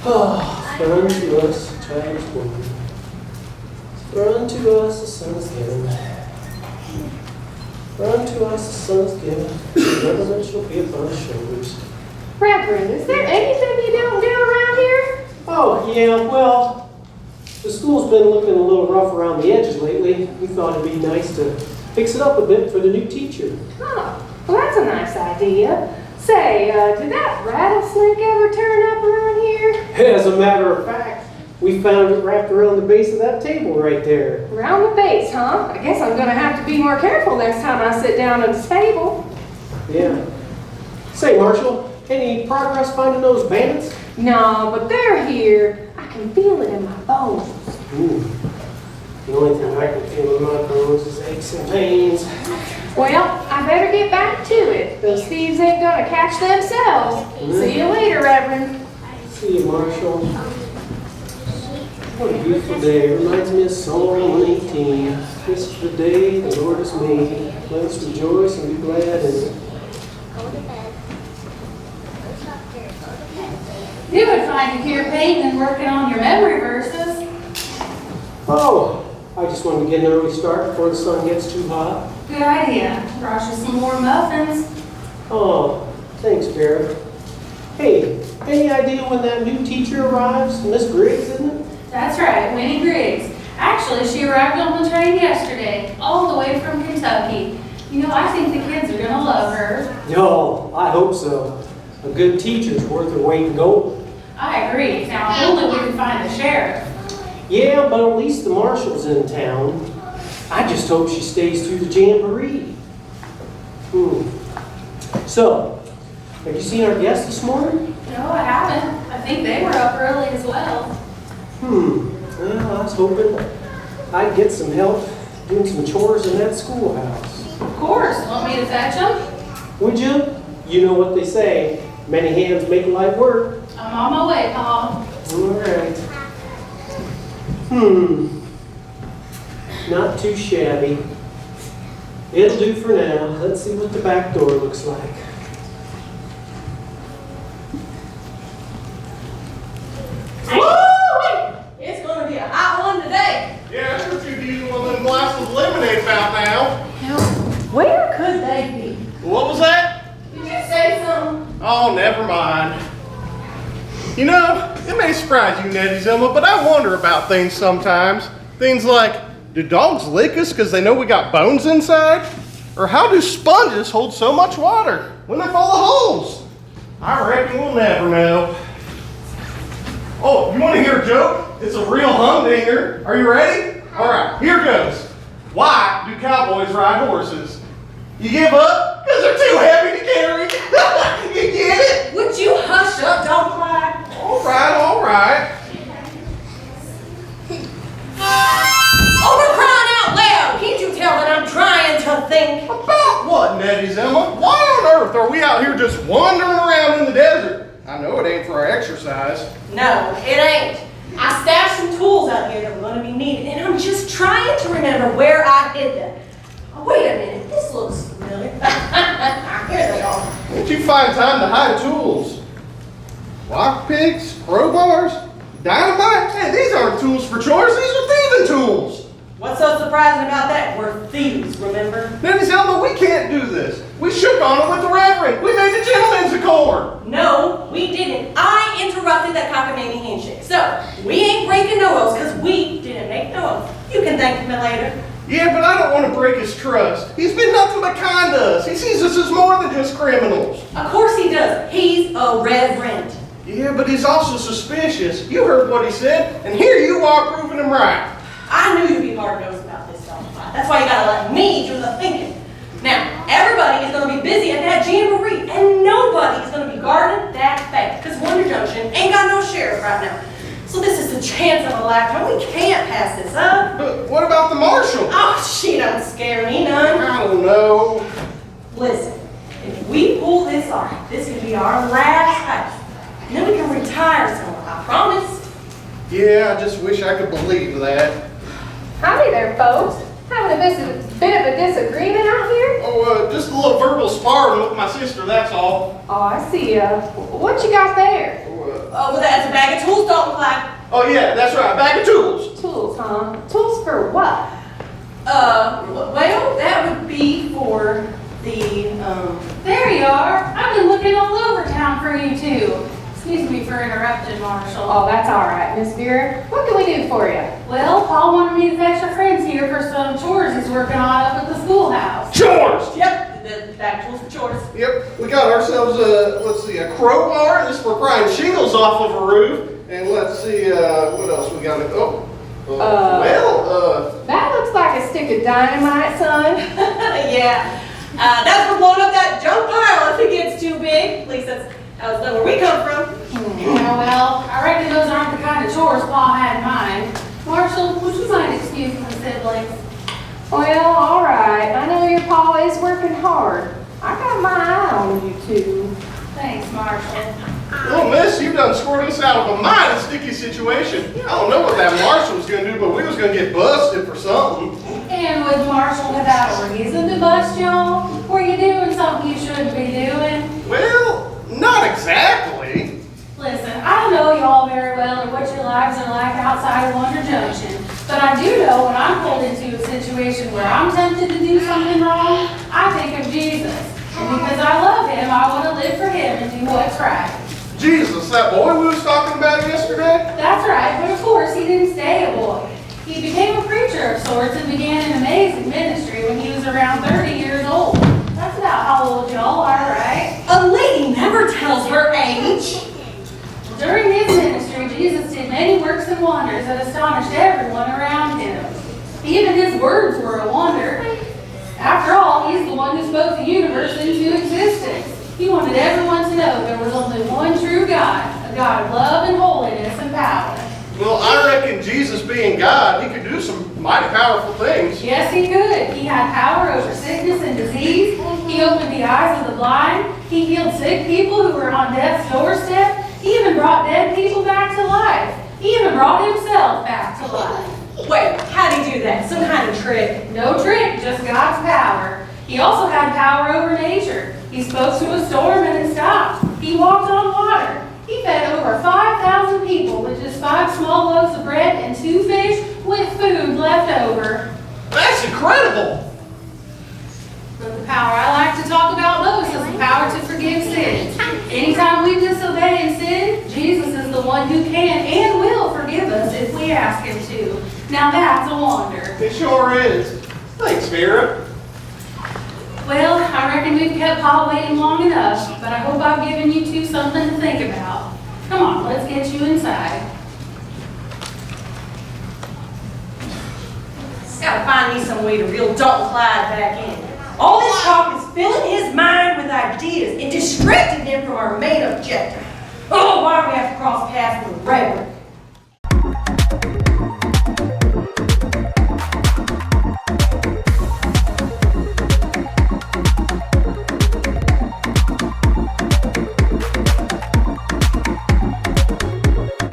Oh, for unto us a child is born. For unto us a son is given. For unto us a son is given. The government shall be upon his shoulders. Reverend, is there anything you don't do around here? Oh, yeah, well, the school's been looking a little rough around the edges lately. We thought it'd be nice to fix it up a bit for the new teacher. Oh, well, that's a nice idea. Say, did that rattlesnake ever turn up around here? As a matter of fact, we found it wrapped around the base of that table right there. Around the base, huh? I guess I'm going to have to be more careful next time I sit down at the table. Yeah. Say, Marshall, any progress finding those bandits? No, but they're here. I can feel it in my bones. Ooh. The only thing I can feel in my bones is aches and pains. Well, I better get back to it. Those thieves ain't gonna catch themselves. See you later, Reverend. See you, Marshall. What a beautiful day. Reminds me of Psalm 118. This is the day the Lord has made. Let us rejoice and be glad in it. You would find it here painting and working on your memory verses. Oh, I just wanted to get an early start before the sun gets too hot. Good idea. Brought you some more muffins. Oh, thanks, Vera. Hey, any idea when that new teacher arrives? Miss Griggs, isn't it? That's right, Winnie Griggs. Actually, she arrived on the train yesterday, all the way from Kentucky. You know, I think the kids are gonna love her. No, I hope so. A good teacher's worth her weight in gold. I agree. Now, if only we can find the sheriff. Yeah, but at least the marshal's in town. I just hope she stays through the jamboree. So, have you seen our guests this morning? No, I haven't. I think they were up early as well. Well, I was hoping I'd get some help doing some chores in that schoolhouse. Of course. Want me to fetch them? Would you? You know what they say. Many hands make light work. I'm on my way, Paul. All right. Not too shabby. It'll do for now. Let's see what the back door looks like. Woo! It's going to be a hot one today. Yeah, that's what you're using one of them glasses of lemonade fountain now. Where could they be? What was that? Did you say something? Oh, never mind. You know, it may surprise you, Nettie Zilma, but I wonder about things sometimes. Things like, do dogs lick us because they know we got bones inside? Or how do sponges hold so much water when they're full of holes? I reckon we'll never know. Oh, you want to hear a joke? It's a real humdinger. Are you ready? All right, here goes. Why do cowboys ride horses? You give up? Because they're too heavy to carry. You get it? Would you hush up? Don't cry. All right, all right. Oh, we're crying out loud. Can't you tell that I'm trying to think? About what, Nettie Zilma? Why on earth are we out here just wandering around in the desert? I know it ain't for our exercise. No, it ain't. I stashed some tools out here that were going to be needed, and I'm just trying to remember where I hid them. Oh, wait a minute. This looks familiar. Here they are. Where'd you find time to hide tools? Lock picks, crowbars, dynamite? Hey, these aren't tools for chores. These are thieving tools. What's so surprising about that? We're thieves, remember? Nettie Zilma, we can't do this. We shook on it with the reverend. We made the gentleman's accord. No, we didn't. I interrupted that cockamamie handshake. So, we ain't breaking no oaths because we didn't make no oath. You can thank me later. Yeah, but I don't want to break his trust. He's been nothing but kind to us. He sees us as more than just criminals. Of course he does. He's a reverend. Yeah, but he's also suspicious. You heard what he said, and here you are proving him right. I knew you'd be hard-nosed about this stuff. That's why you gotta let me do the thinking. Now, everybody is gonna be busy at that jamboree, and nobody is gonna be guarding that bank, because Wonder Junction ain't got no sheriff right now. So this is the chance of a lifetime. We can't pass this up. But what about the marshal? Oh, she don't scare me none. I don't know. Listen, if we pull this off, this could be our last heist. And then we can retire somewhere, I promise. Yeah, I just wish I could believe that. Howdy there, folks. Having a bit of a disagreement out here? Oh, just a little verbal sparring with my sister, that's all. Oh, I see. What you got there? Oh, Oh, well, that's a bag of tools, Dalton Clyde. Oh yeah, that's right, bag of tools. Tools, huh? Tools for what? Well, that would be for the, There you are. I've been looking all over town for you two. Excuse me for interrupting, Marshall. Oh, that's all right, Miss Vera. What can we do for you? Well, Paul wanted me to fetch your friends here for some chores he's working on up at the schoolhouse. Chores! yep, the bag of tools for chores. Yep, we got ourselves a crowbar. This is for prying shingles off of a roof. And let's see, what else we got? That looks like a stick of dynamite, son. Yeah, that's for blowing up that junk pile if it gets too big. At least that's where we come from. Yeah, well, I reckon those aren't the kind of chores Paul had in mind. Marshall, would you mind excusing the siblings? Well, all right. I know your pa is working hard. I got my eye on you two. Thanks, Marshall. Well, miss, you done squirted us out of a mighty sticky situation. I don't know what that Marshall was going to do, but we was going to get busted for something. And with Marshall without a reason to bust y'all? Were you doing something you shouldn't be doing? Well, not exactly. Listen, I don't know y'all very well or what your lives are like outside of Wonder Junction, but I do know when I'm pulled into a situation where I'm tempted to do something wrong, I think of Jesus. And because I love him, I want to live for him and do what's right. Jesus, that boy we was talking about yesterday? That's right, but of course he didn't stay a boy. He became a preacher of sorts and began an amazing ministry when he was around 30 years old. That's about how old y'all are, right? A lady never tells her age. During his ministry, Jesus did many works and wonders that astonished everyone around him. Even his words were a wonder. After all, he's the one who spoke the universe into existence. He wanted everyone to know there was only one true God, a God of love and holiness and power. Well, I reckon Jesus being God, he could do some mighty powerful things. Yes, he could. He had power over sickness and disease. He opened the eyes of the blind. He healed sick people who were on death's doorstep. He even brought dead people back to life. He even brought himself back to life. Wait, how'd he do that? Some kind of trick? No trick, just God's power. He also had power over nature. He spoke to a storm and it stopped. He walked on water. He fed over 5,000 people with just 5 small loaves of bread and 2 fish with food left over. That's incredible. But the power I like to talk about most is the power to forgive sins. Anytime we disobey and sin, Jesus is the one who can and will forgive us if we ask him to. Now that's a wonder. It sure is. Thanks, Vera. Well, I reckon we've kept Paul waiting long enough, but I hope I've given you two something to think about. Come on, let's get you inside. Gotta find me some way to reel Dalton Clyde back in. All this talk is filling his mind with ideas and distracting him from our main objective. Oh, why do we have to cross paths with a regular